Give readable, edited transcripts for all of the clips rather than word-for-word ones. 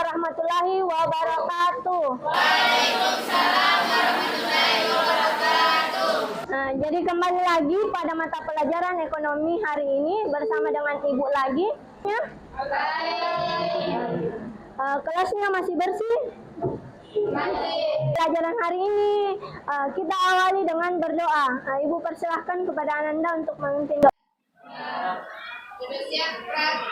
warahmatullahi wabarakatuh. Waalaikumsalam warahmatullahi wabarakatuh. Nah, jadi kembali lagi pada mata pelajaran ekonomi hari ini bersama dengan Ibu lagi. Ya. Kelasnya masih bersih? Masih. Pelajaran hari ini kita awali dengan berdoa. Ibu persilahkan kepada Ananda untuk memimpin doa. Sudah siap, Prak?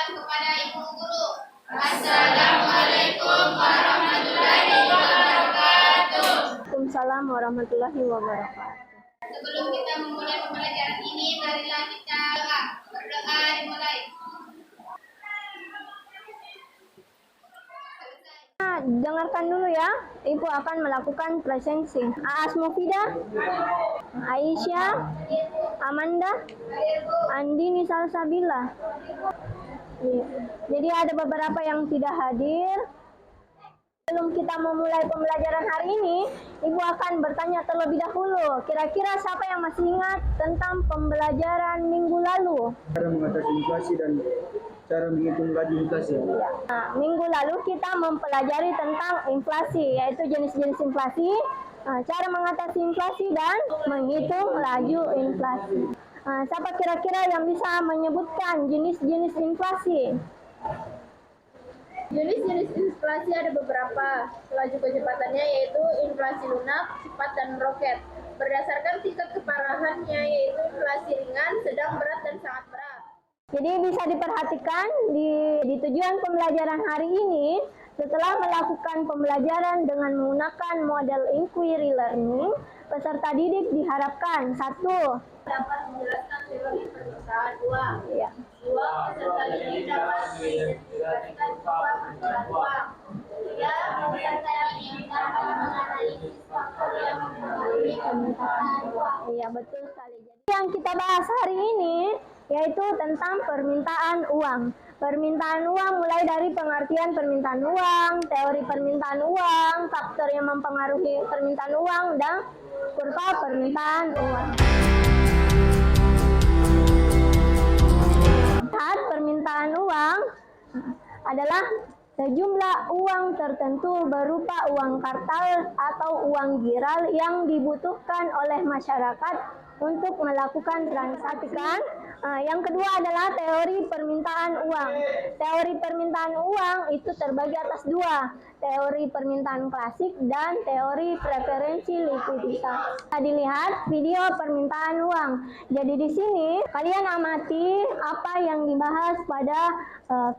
Kepada Ibu Guru. Assalamualaikum warahmatullahi wabarakatuh. Waalaikumsalam warahmatullahi wabarakatuh. Sebelum kita memulai pembelajaran ini, marilah kita berdoa dimulai. Dengarkan dulu ya, Ibu akan melakukan presensi. Aas Mufida, Aisyah, Amanda, Andini Salsabila. Jadi ada beberapa yang tidak hadir. Sebelum kita memulai pembelajaran hari ini, Ibu akan bertanya terlebih dahulu. Kira-kira siapa yang masih ingat tentang pembelajaran minggu lalu? Cara mengatasi inflasi dan cara menghitung laju inflasi. Nah, minggu lalu kita mempelajari tentang inflasi, yaitu jenis-jenis inflasi, cara mengatasi inflasi, dan menghitung laju inflasi. Siapa kira-kira yang bisa menyebutkan jenis-jenis inflasi? Jenis-jenis inflasi ada beberapa. Laju kecepatannya yaitu inflasi lunak, cepat, dan roket. Berdasarkan tingkat keparahannya yaitu inflasi ringan, sedang, berat, dan sangat berat. Jadi bisa diperhatikan di tujuan pembelajaran hari ini, setelah melakukan pembelajaran dengan menggunakan model inquiry learning, peserta didik diharapkan 1. Dapat menjelaskan teori permintaan uang. 2. Peserta didik dapat mengidentifikasikan uang aturan uang. 3. Peserta didik dapat menganalisis faktor yang mempengaruhi permintaan uang. Iya, betul sekali. Jadi yang kita bahas hari ini yaitu tentang permintaan uang. Permintaan uang mulai dari pengertian permintaan uang, teori permintaan uang, faktor yang mempengaruhi permintaan uang, dan kurva permintaan uang. Permintaan uang adalah sejumlah uang tertentu berupa uang kartal atau uang giral yang dibutuhkan oleh masyarakat untuk melakukan transaksi. Yang kedua adalah teori permintaan uang. Teori permintaan uang itu terbagi atas 2, teori permintaan klasik dan teori preferensi likuiditas. Kita dilihat video permintaan uang. Jadi di sini kalian amati apa yang dibahas pada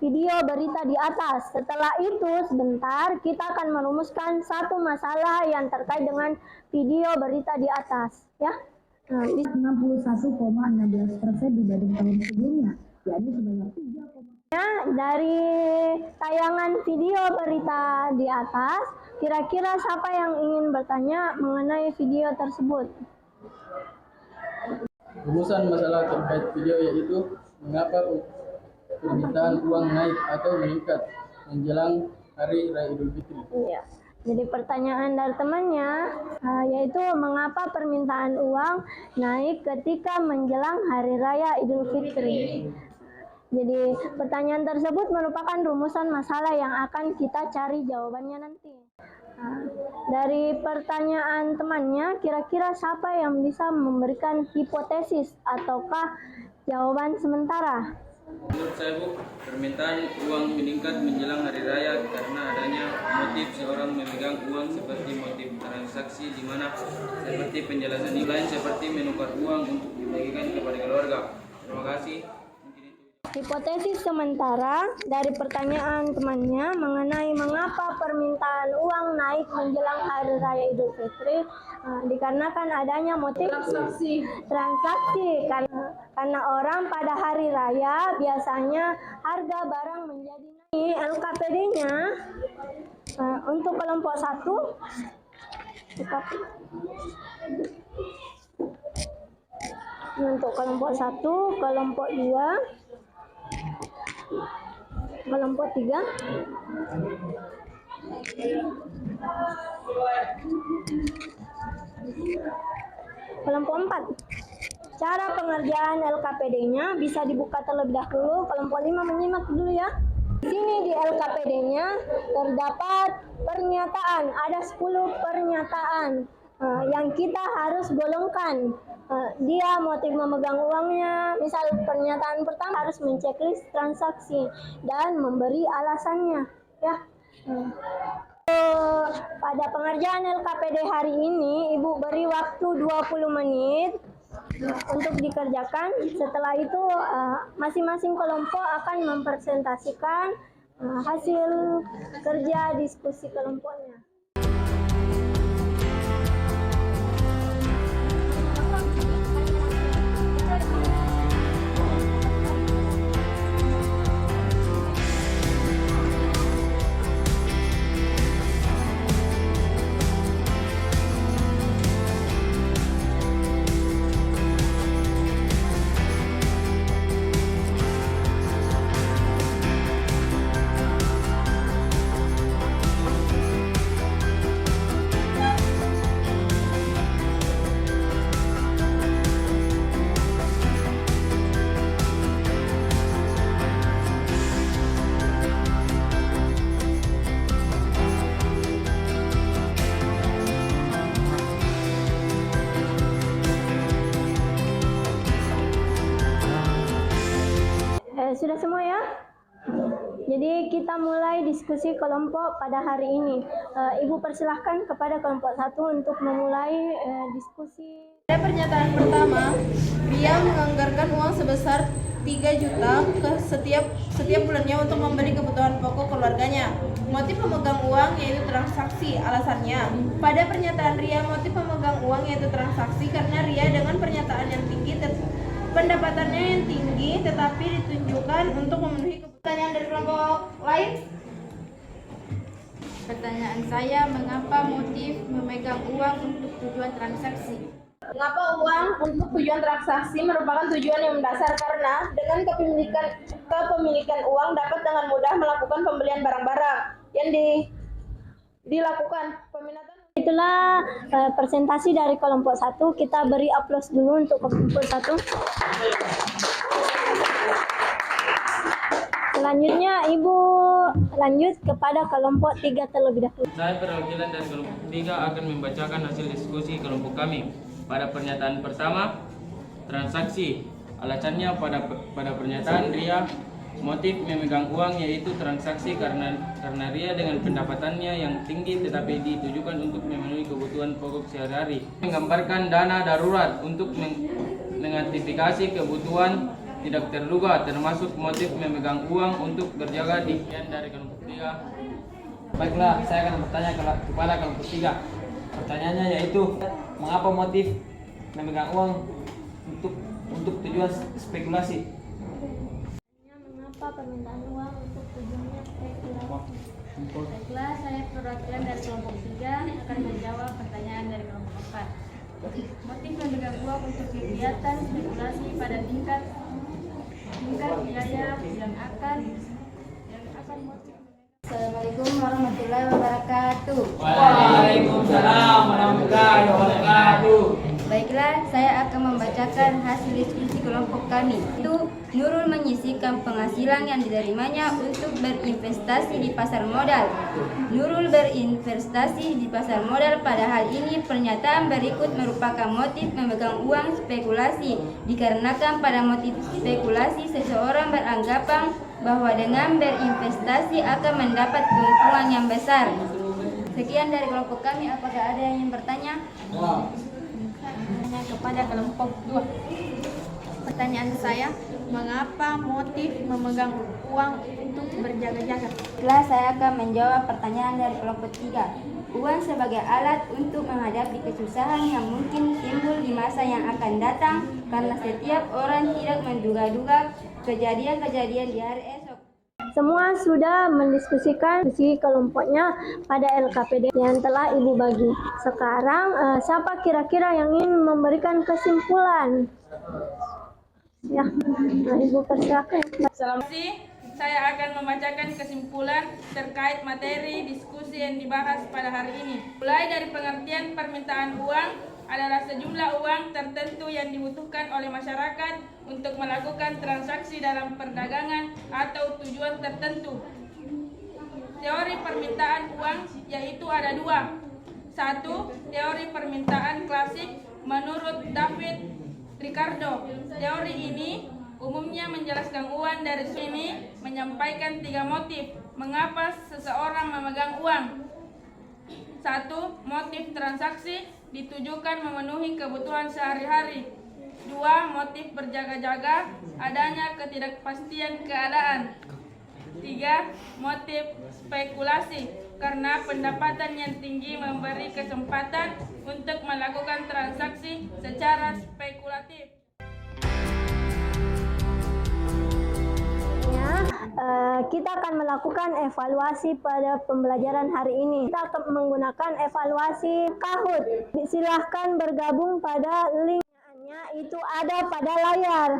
video berita di atas. Setelah itu sebentar kita akan merumuskan satu masalah yang terkait dengan video berita di atas, ya. 61,16% dibanding tahun sebelumnya, yakni sebanyak 3. Dari tayangan video berita di atas, kira-kira siapa yang ingin bertanya mengenai video tersebut? Rumusan masalah terkait video yaitu mengapa permintaan uang naik atau meningkat menjelang Hari Raya Idul Fitri. Iya. Jadi pertanyaan dari temannya yaitu mengapa permintaan uang naik ketika menjelang Hari Raya Idul Fitri. Jadi pertanyaan tersebut merupakan rumusan masalah yang akan kita cari jawabannya nanti. Dari pertanyaan temannya, kira-kira siapa yang bisa memberikan hipotesis ataukah jawaban sementara? Menurut saya, Bu, permintaan uang meningkat menjelang hari raya karena adanya motif seorang memegang uang seperti motif transaksi di mana seperti penjelasan yang lain seperti menukar uang untuk dibagikan kepada keluarga. Terima kasih. Hipotesis sementara dari pertanyaan temannya mengenai mengapa permintaan uang naik menjelang Hari Raya Idul Fitri dikarenakan adanya motif transaksi karena orang pada hari raya biasanya harga barang menjadi naik. LKPD-nya untuk kelompok 1 untuk kelompok 1, kelompok 2, kelompok 3, kelompok 4. Cara pengerjaan LKPD-nya bisa dibuka terlebih dahulu. Kelompok 5 menyimak dulu ya. Di sini di LKPD-nya terdapat pernyataan, ada 10 pernyataan yang kita harus golongkan. Dia motif memegang uangnya, misal pernyataan pertama harus menceklis transaksi dan memberi alasannya. Ya. Pada pengerjaan LKPD hari ini, Ibu beri waktu 20 menit untuk dikerjakan. Setelah itu masing-masing kelompok akan mempresentasikan hasil kerja diskusi kelompoknya. Sudah semua ya? Jadi kita mulai diskusi kelompok pada hari ini. Ibu persilahkan kepada kelompok 1 untuk memulai diskusi. Pada pernyataan pertama, Ria menganggarkan uang sebesar 3 juta ke setiap bulannya untuk membeli kebutuhan pokok keluarganya. Motif memegang uang yaitu transaksi, alasannya. Pada pernyataan Ria, motif memegang uang yaitu transaksi karena Ria dengan pernyataan yang tinggi, pendapatannya yang tinggi, tetapi ditunjukkan untuk memenuhi kebutuhan dari kelompok lain. Pertanyaan saya, mengapa motif memegang uang untuk tujuan transaksi? Mengapa uang untuk tujuan transaksi merupakan tujuan yang mendasar? Karena dengan kepemilikan uang dapat dengan mudah melakukan pembelian barang-barang yang dilakukan peminatan. Itulah presentasi dari kelompok 1. Kita beri aplaus dulu untuk kelompok 1. Selanjutnya Ibu lanjut kepada kelompok 3 terlebih dahulu. Saya perwakilan dari kelompok 3 akan membacakan hasil diskusi kelompok kami. Pada pernyataan pertama, transaksi. Alasannya pada pernyataan Ria, motif memegang uang yaitu transaksi karena Ria dengan pendapatannya yang tinggi tetapi ditujukan untuk memenuhi kebutuhan pokok sehari-hari. Menggambarkan dana darurat untuk mengantisipasi kebutuhan tidak terduga, termasuk motif memegang uang untuk berjaga di dari kelompok 3. Baiklah, saya akan bertanya kepada kelompok 3. Pertanyaannya yaitu, mengapa motif memegang uang untuk tujuan spekulasi? Mengapa permintaan uang untuk tujuannya spekulasi? Baiklah, saya perwakilan dari kelompok 3 akan menjawab pertanyaan dari kelompok 4. Motif memegang uang untuk kegiatan spekulasi pada tingkat biaya yang akan motif. Assalamualaikum warahmatullahi wabarakatuh. Waalaikumsalam warahmatullahi wabarakatuh. Baiklah, saya akan membacakan hasil diskusi kelompok kami. Itu Nurul menyisihkan penghasilan yang diterimanya untuk berinvestasi di pasar modal. Nurul berinvestasi di pasar modal. Pada hal ini pernyataan berikut merupakan motif memegang uang spekulasi. Dikarenakan pada motif spekulasi seseorang beranggapan bahwa dengan berinvestasi akan mendapat keuntungan yang besar. Sekian dari kelompok kami. Apakah ada yang ingin bertanya? Kepada kelompok 2. Pertanyaan saya, mengapa motif memegang uang untuk berjaga-jaga? Setelah saya akan menjawab pertanyaan dari kelompok 3. Uang sebagai alat untuk menghadapi kesusahan yang mungkin timbul di masa yang akan datang karena setiap orang tidak menduga-duga kejadian-kejadian di hari esok. Semua sudah mendiskusikan diskusi kelompoknya pada LKPD yang telah Ibu bagi. Sekarang siapa kira-kira yang ingin memberikan kesimpulan? Ya, Ibu persilakan. Selamat pagi. Saya akan membacakan kesimpulan terkait materi diskusi yang dibahas pada hari ini. Mulai dari pengertian permintaan uang, adalah sejumlah uang tertentu yang dibutuhkan oleh masyarakat untuk melakukan transaksi dalam perdagangan atau tujuan tertentu. Teori permintaan uang yaitu ada dua. Satu, teori permintaan klasik menurut David Ricardo. Teori ini umumnya menjelaskan uang dari sini menyampaikan 3 motif mengapa seseorang memegang uang. 1. Motif transaksi ditujukan memenuhi kebutuhan sehari-hari. 2. Motif berjaga-jaga, adanya ketidakpastian keadaan. 3. Motif spekulasi, karena pendapatan yang tinggi memberi kesempatan untuk melakukan transaksi secara spekulatif. Kita akan melakukan evaluasi pada pembelajaran hari ini. Kita akan menggunakan evaluasi Kahoot. Silahkan bergabung pada linknya, itu ada pada layar.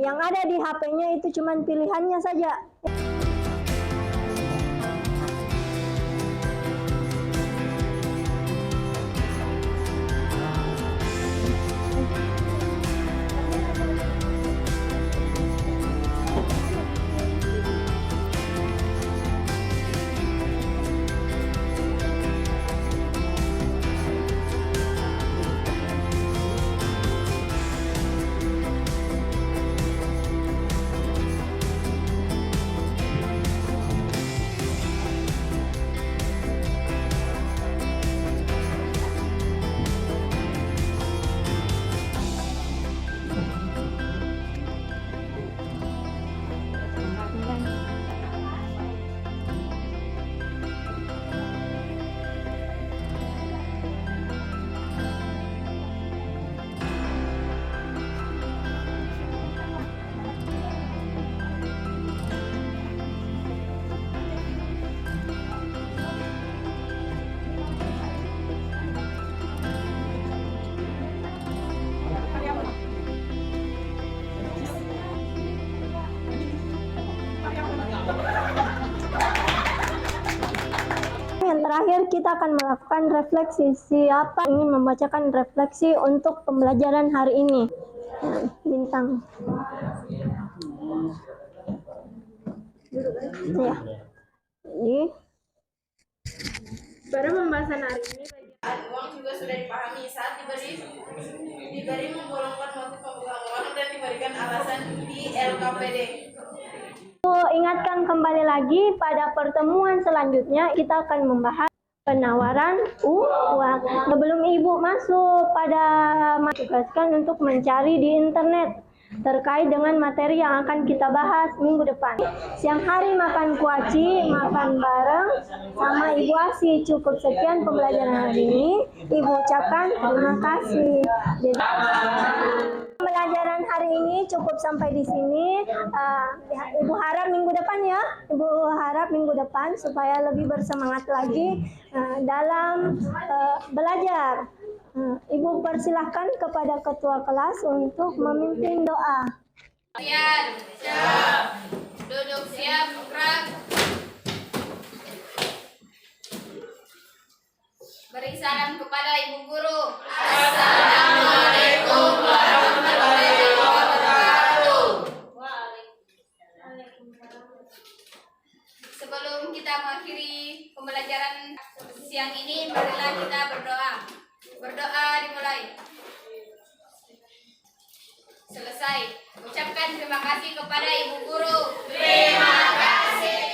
Yang ada di HP-nya itu cuma pilihannya saja. Yang terakhir kita akan melakukan refleksi. Siapa ingin membacakan refleksi untuk pembelajaran hari ini? Bintang. Ya. Jadi Pada pembahasan hari ini, uang juga sudah dipahami saat diberi menggolongkan motif pembukaan uang dan diberikan alasan di LKPD. Ingatkan kembali lagi pada pertemuan selanjutnya kita akan membahas penawaran uang. Sebelum Ibu masuk pada tugaskan untuk mencari di internet terkait dengan materi yang akan kita bahas minggu depan. Siang hari makan kuaci, makan bareng sama Ibu Asi. Cukup sekian pembelajaran hari ini. Ibu ucapkan terima kasih. Jadi, pembelajaran hari ini cukup sampai di sini. Ibu harap minggu depan ya. Ibu harap minggu depan supaya lebih bersemangat lagi dalam belajar. Ibu persilahkan kepada ketua kelas untuk memimpin doa. Kalian siap. Duduk siap, gerak. Beri salam kepada Ibu Guru. Assalamualaikum warahmatullahi wabarakatuh. Sebelum kita mengakhiri pembelajaran siang ini, marilah kita berdoa. Berdoa dimulai. Selesai. Ucapkan terima kasih kepada Ibu Guru. Terima kasih.